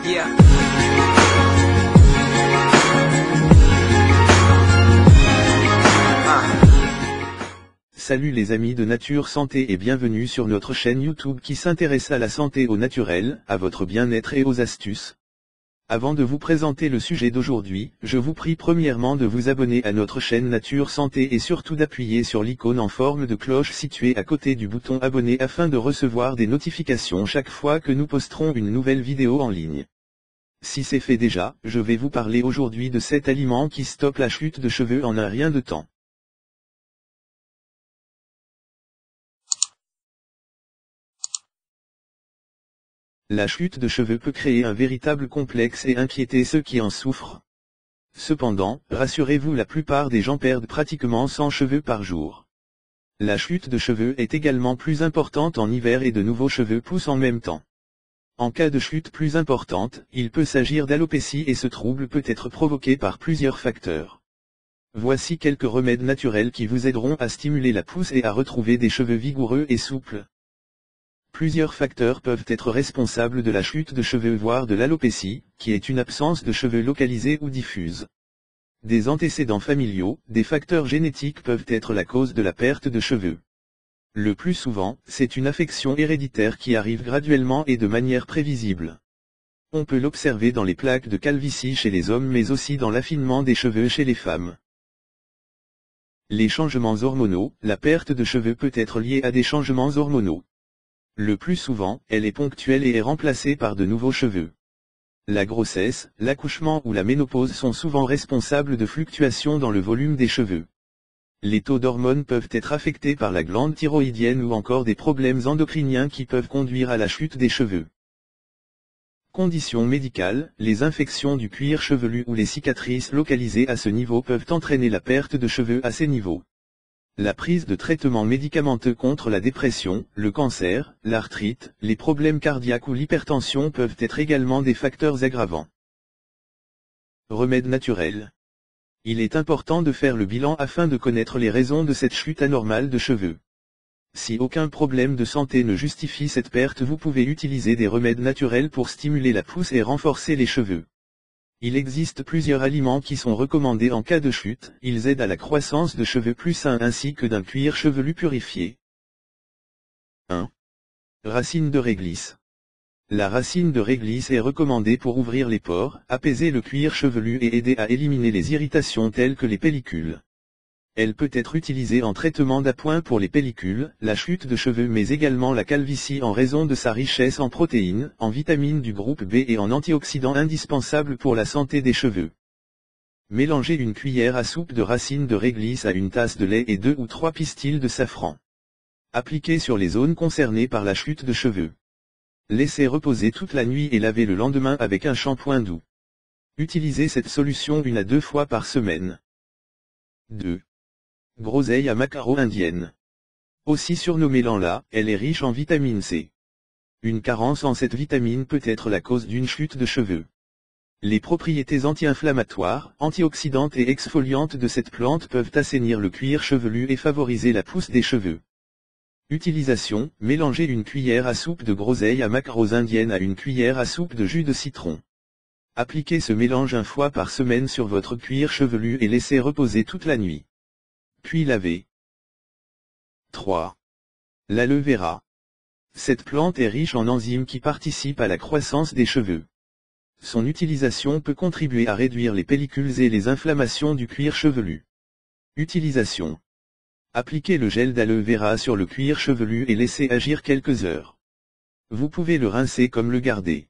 Yeah. Salut les amis de Nature Santé et bienvenue sur notre chaîne YouTube qui s'intéresse à la santé au naturel, à votre bien-être et aux astuces. Avant de vous présenter le sujet d'aujourd'hui, je vous prie premièrement de vous abonner à notre chaîne Nature Santé et surtout d'appuyer sur l'icône en forme de cloche située à côté du bouton abonner afin de recevoir des notifications chaque fois que nous posterons une nouvelle vidéo en ligne. Si c'est fait déjà, je vais vous parler aujourd'hui de 7 aliments qui stoppent la chute de cheveux en un rien de temps. La chute de cheveux peut créer un véritable complexe et inquiéter ceux qui en souffrent. Cependant, rassurez-vous, la plupart des gens perdent pratiquement 100 cheveux par jour. La chute de cheveux est également plus importante en hiver et de nouveaux cheveux poussent en même temps. En cas de chute plus importante, il peut s'agir d'alopécie et ce trouble peut être provoqué par plusieurs facteurs. Voici quelques remèdes naturels qui vous aideront à stimuler la pousse et à retrouver des cheveux vigoureux et souples. Plusieurs facteurs peuvent être responsables de la chute de cheveux voire de l'alopécie, qui est une absence de cheveux localisée ou diffuse. Des antécédents familiaux, des facteurs génétiques peuvent être la cause de la perte de cheveux. Le plus souvent, c'est une affection héréditaire qui arrive graduellement et de manière prévisible. On peut l'observer dans les plaques de calvitie chez les hommes mais aussi dans l'affinement des cheveux chez les femmes. Les changements hormonaux, la perte de cheveux peut être liée à des changements hormonaux. Le plus souvent, elle est ponctuelle et est remplacée par de nouveaux cheveux. La grossesse, l'accouchement ou la ménopause sont souvent responsables de fluctuations dans le volume des cheveux. Les taux d'hormones peuvent être affectés par la glande thyroïdienne ou encore des problèmes endocriniens qui peuvent conduire à la chute des cheveux. Conditions médicales, les infections du cuir chevelu ou les cicatrices localisées à ce niveau peuvent entraîner la perte de cheveux à ces niveaux. La prise de traitements médicamenteux contre la dépression, le cancer, l'arthrite, les problèmes cardiaques ou l'hypertension peuvent être également des facteurs aggravants. Remèdes naturels. Il est important de faire le bilan afin de connaître les raisons de cette chute anormale de cheveux. Si aucun problème de santé ne justifie cette perte, vous pouvez utiliser des remèdes naturels pour stimuler la pousse et renforcer les cheveux. Il existe plusieurs aliments qui sont recommandés en cas de chute, ils aident à la croissance de cheveux plus sains ainsi que d'un cuir chevelu purifié. 1. Racine de réglisse. La racine de réglisse est recommandée pour ouvrir les pores, apaiser le cuir chevelu et aider à éliminer les irritations telles que les pellicules. Elle peut être utilisée en traitement d'appoint pour les pellicules, la chute de cheveux mais également la calvitie en raison de sa richesse en protéines, en vitamines du groupe B et en antioxydants indispensables pour la santé des cheveux. Mélangez une cuillère à soupe de racine de réglisse à une tasse de lait et 2 ou 3 pistils de safran. Appliquez sur les zones concernées par la chute de cheveux. Laissez reposer toute la nuit et lavez le lendemain avec un shampoing doux. Utilisez cette solution 1 à 2 fois par semaine. 2. Groseille à macaro indienne. Aussi surnommée l'anla, elle est riche en vitamine C. Une carence en cette vitamine peut être la cause d'une chute de cheveux. Les propriétés anti-inflammatoires, antioxydantes et exfoliantes de cette plante peuvent assainir le cuir chevelu et favoriser la pousse des cheveux. Utilisation, mélangez une cuillère à soupe de groseille à macaro indienne à une cuillère à soupe de jus de citron. Appliquez ce mélange 1 fois par semaine sur votre cuir chevelu et laissez reposer toute la nuit. Puis lavez. 3. L'aloe vera. Cette plante est riche en enzymes qui participent à la croissance des cheveux. Son utilisation peut contribuer à réduire les pellicules et les inflammations du cuir chevelu. Utilisation. Appliquez le gel d'aloe vera sur le cuir chevelu et laissez agir quelques heures. Vous pouvez le rincer comme le garder.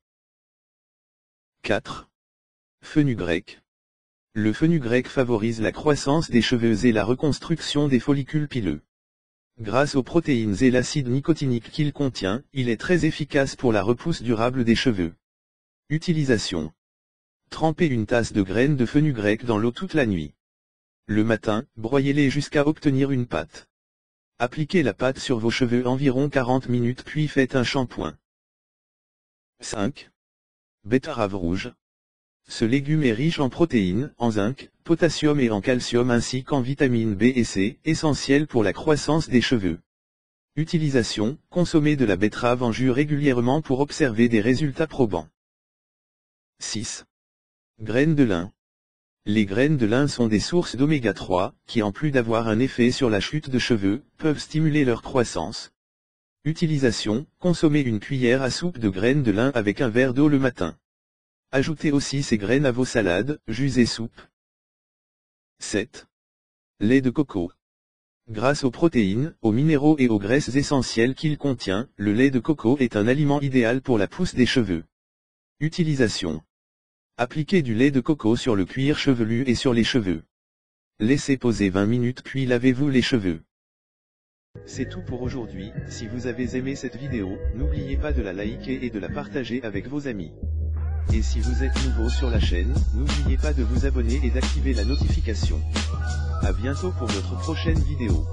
4. Fenugrec. Le fenugrec favorise la croissance des cheveux et la reconstruction des follicules pileux. Grâce aux protéines et l'acide nicotinique qu'il contient, il est très efficace pour la repousse durable des cheveux. Utilisation. Trempez une tasse de graines de fenugrec dans l'eau toute la nuit. Le matin, broyez-les jusqu'à obtenir une pâte. Appliquez la pâte sur vos cheveux environ 40 minutes puis faites un shampoing. 5. Betterave rouge. Ce légume est riche en protéines, en zinc, potassium et en calcium ainsi qu'en vitamines B et C, essentielles pour la croissance des cheveux. Utilisation, consommer de la betterave en jus régulièrement pour observer des résultats probants. 6. Graines de lin. Les graines de lin sont des sources d'oméga 3, qui en plus d'avoir un effet sur la chute de cheveux, peuvent stimuler leur croissance. Utilisation, consommez une cuillère à soupe de graines de lin avec un verre d'eau le matin. Ajoutez aussi ces graines à vos salades, jus et soupes. 7. Lait de coco. Grâce aux protéines, aux minéraux et aux graisses essentielles qu'il contient, le lait de coco est un aliment idéal pour la pousse des cheveux. Utilisation. Appliquez du lait de coco sur le cuir chevelu et sur les cheveux. Laissez poser 20 minutes puis lavez-vous les cheveux. C'est tout pour aujourd'hui. Si vous avez aimé cette vidéo, n'oubliez pas de la liker et de la partager avec vos amis. Et si vous êtes nouveau sur la chaîne, n'oubliez pas de vous abonner et d'activer la notification. À bientôt pour notre prochaine vidéo.